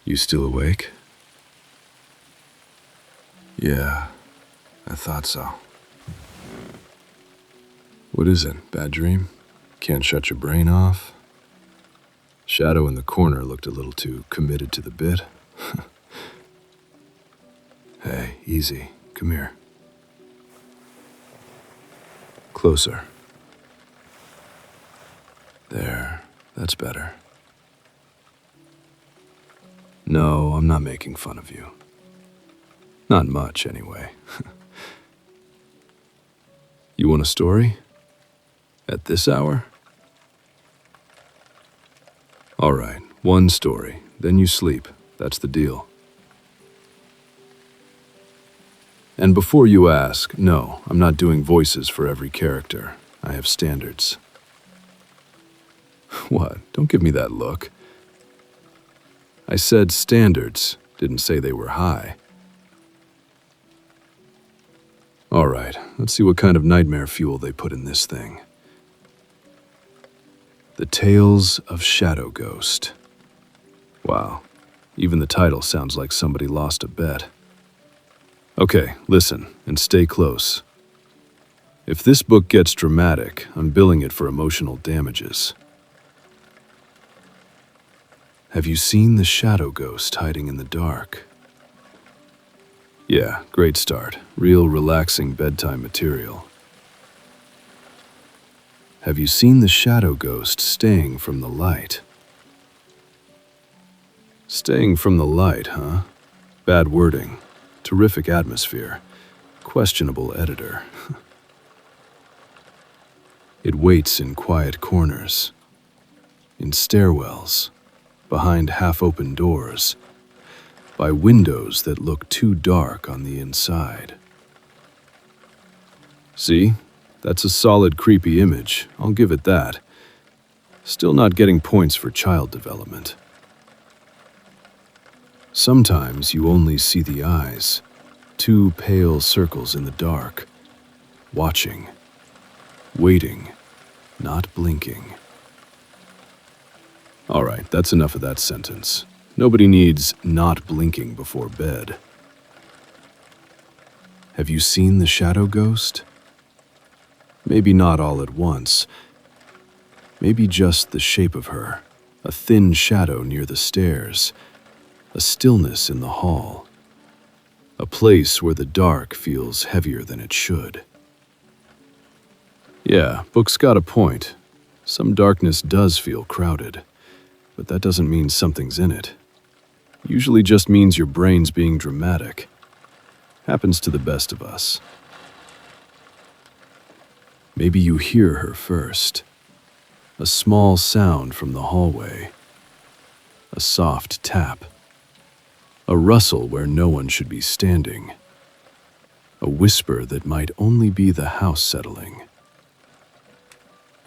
You still awake? Yeah, I thought so. What is it, bad dream? Can't shut your brain off? Shadow in the corner looked a little too committed to the bit. Hey, easy. Come here. Closer. There, that's better. No, I'm not making fun of you. Not much, anyway. You want a story? At this hour? All right, one story. Then you sleep. That's the deal. And before you ask, no, I'm not doing voices for every character. I have standards. What? Don't give me that look. I said standards, didn't say they were high. All right, let's see what kind of nightmare fuel they put in this thing. The Tales of Shadow Ghost. Wow, even the title sounds like somebody lost a bet. Okay, listen, and stay close. If this book gets dramatic, I'm billing it for emotional damages. Have you seen the shadow ghost hiding in the dark? Yeah, great start. Real relaxing bedtime material. Have you seen the shadow ghost staying from the light? Staying from the light, huh? Bad wording. Terrific atmosphere. Questionable editor. It waits in quiet corners, in stairwells, behind half-open doors, by windows that look too dark on the inside. See? That's a solid creepy image, I'll give it that. Still not getting points for child development. Sometimes you only see the eyes, two pale circles in the dark, watching, waiting, not blinking. All right, that's enough of that sentence. Nobody needs not blinking before bed. Have you seen the shadow ghost? Maybe not all at once. Maybe just the shape of her, a thin shadow near the stairs, a stillness in the hall, a place where the dark feels heavier than it should. Yeah, book's got a point. Some darkness does feel crowded, but that doesn't mean something's in it. Usually just means your brain's being dramatic. Happens to the best of us. Maybe you hear her first. A small sound from the hallway. A soft tap. A rustle where no one should be standing. A whisper that might only be the house settling.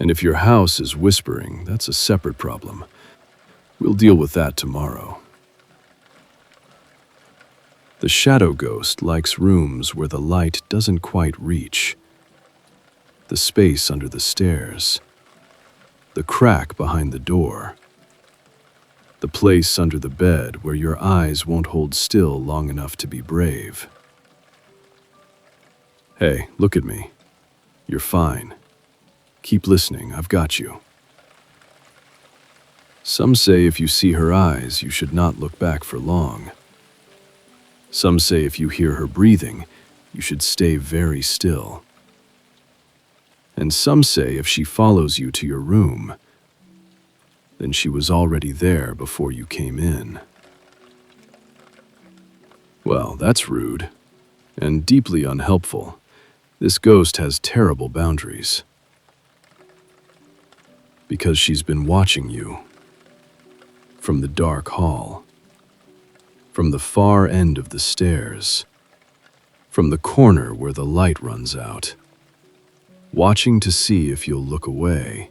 And if your house is whispering, that's a separate problem. We'll deal with that tomorrow. The shadow ghost likes rooms where the light doesn't quite reach. The space under the stairs. The crack behind the door. The place under the bed where your eyes won't hold still long enough to be brave. Hey, look at me. You're fine. Keep listening, I've got you. Some say if you see her eyes, you should not look back for long. Some say if you hear her breathing, you should stay very still. And some say if she follows you to your room, then she was already there before you came in. Well, that's rude, and deeply unhelpful. This ghost has terrible boundaries. Because she's been watching you. From the dark hall. From the far end of the stairs. From the corner where the light runs out. Watching to see if you'll look away.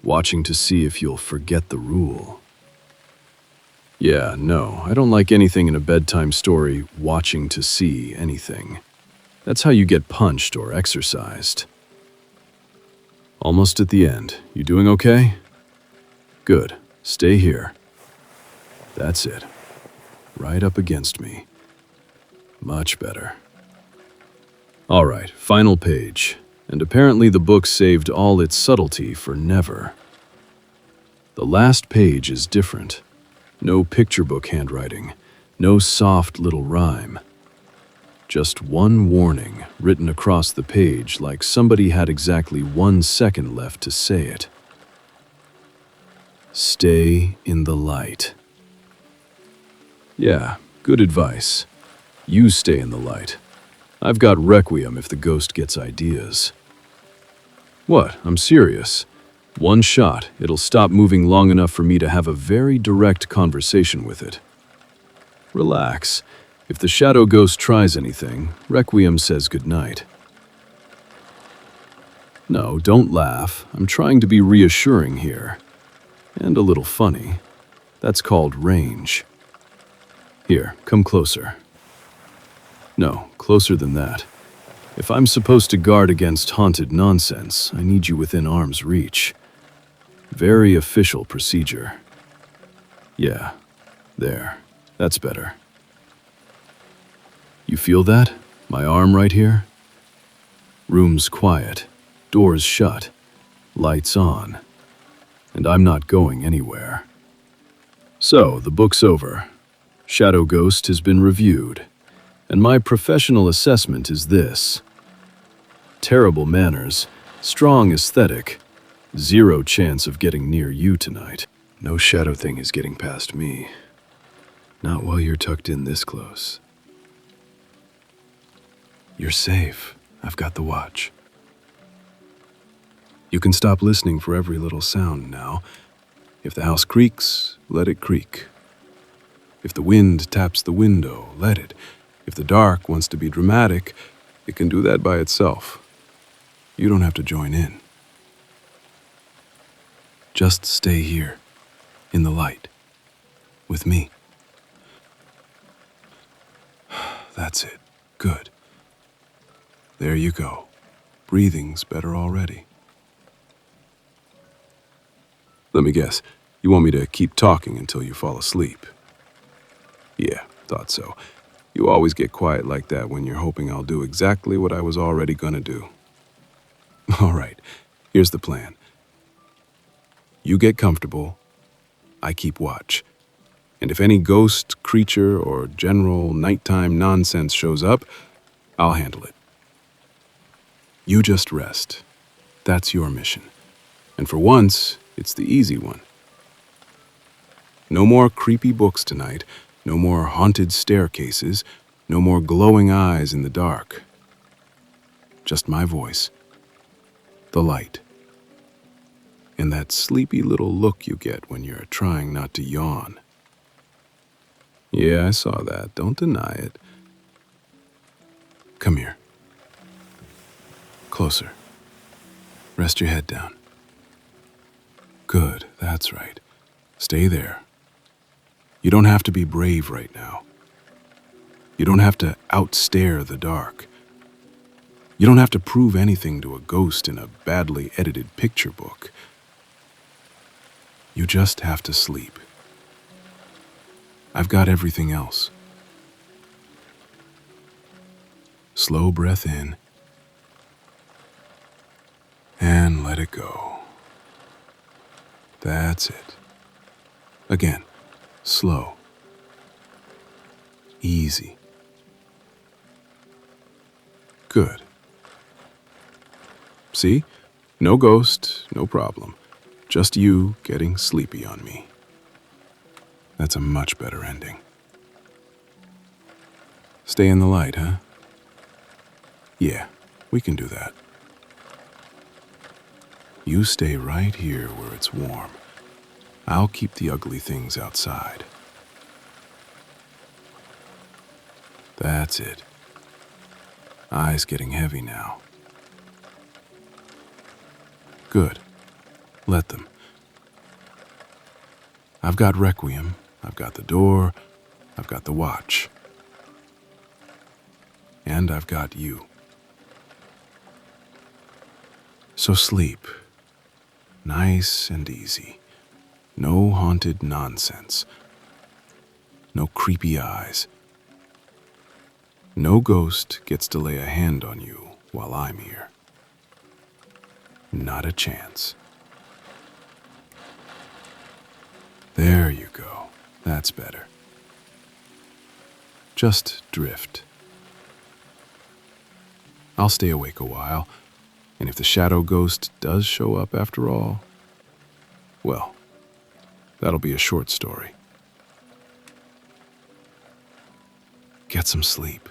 Watching to see if you'll forget the rule. Yeah, no, I don't like anything in a bedtime story watching to see anything. That's how you get punched or exercised. Almost at the end. You doing okay? Good. Stay here. That's it. Right up against me. Much better. All right, final page. And apparently the book saved all its subtlety for never. The last page is different. No picture book handwriting. No soft little rhyme. Just one warning written across the page like somebody had exactly 1 second left to say it. Stay in the light. Yeah, good advice. You stay in the light. I've got Requiem if the ghost gets ideas. What? I'm serious. One shot, it'll stop moving long enough for me to have a very direct conversation with it. Relax. If the shadow ghost tries anything, Requiem says goodnight. No, don't laugh. I'm trying to be reassuring here. And a little funny. That's called range. Here, come closer. No, closer than that. If I'm supposed to guard against haunted nonsense, I need you within arm's reach. Very official procedure. Yeah, there. That's better. You feel that? My arm right here? Room's quiet, doors shut, lights on, and I'm not going anywhere. So, the book's over. Shadow Ghost has been reviewed, and my professional assessment is this. Terrible manners, strong aesthetic, 0 chance of getting near you tonight. No shadow thing is getting past me. Not while you're tucked in this close. You're safe. I've got the watch. You can stop listening for every little sound now. If the house creaks, let it creak. If the wind taps the window, let it. If the dark wants to be dramatic, it can do that by itself. You don't have to join in. Just stay here, in the light, with me. That's it. Good. There you go. Breathing's better already. Let me guess, you want me to keep talking until you fall asleep? Yeah, thought so. You always get quiet like that when you're hoping I'll do exactly what I was already gonna do. All right, here's the plan. You get comfortable, I keep watch. And if any ghost, creature, or general nighttime nonsense shows up, I'll handle it. You just rest. That's your mission. And for once, it's the easy one. No more creepy books tonight, no more haunted staircases, no more glowing eyes in the dark. Just my voice, the light, and that sleepy little look you get when you're trying not to yawn. Yeah, I saw that. Don't deny it. Come here. Closer. Rest your head down. Good, that's right. Stay there. You don't have to be brave right now. You don't have to outstare the dark. You don't have to prove anything to a ghost in a badly edited picture book. You just have to sleep. I've got everything else. Slow breath in. And let it go. That's it. Again, slow. Easy. Good. See? No ghost, no problem. Just you getting sleepy on me. That's a much better ending. Stay in the light, huh? Yeah, we can do that. You stay right here where it's warm. I'll keep the ugly things outside. That's it. Eyes getting heavy now. Good. Let them. I've got Requiem. I've got the door. I've got the watch. And I've got you. So sleep. Nice and easy. No haunted nonsense. no creepy eyes. No ghost gets to lay a hand on you while I'm here. Not a chance. There you go. That's better. Just drift. I'll stay awake a while, and if the shadow ghost does show up after all, well, that'll be a short story. Get some sleep.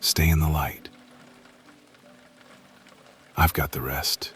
Stay in the light. I've got the rest.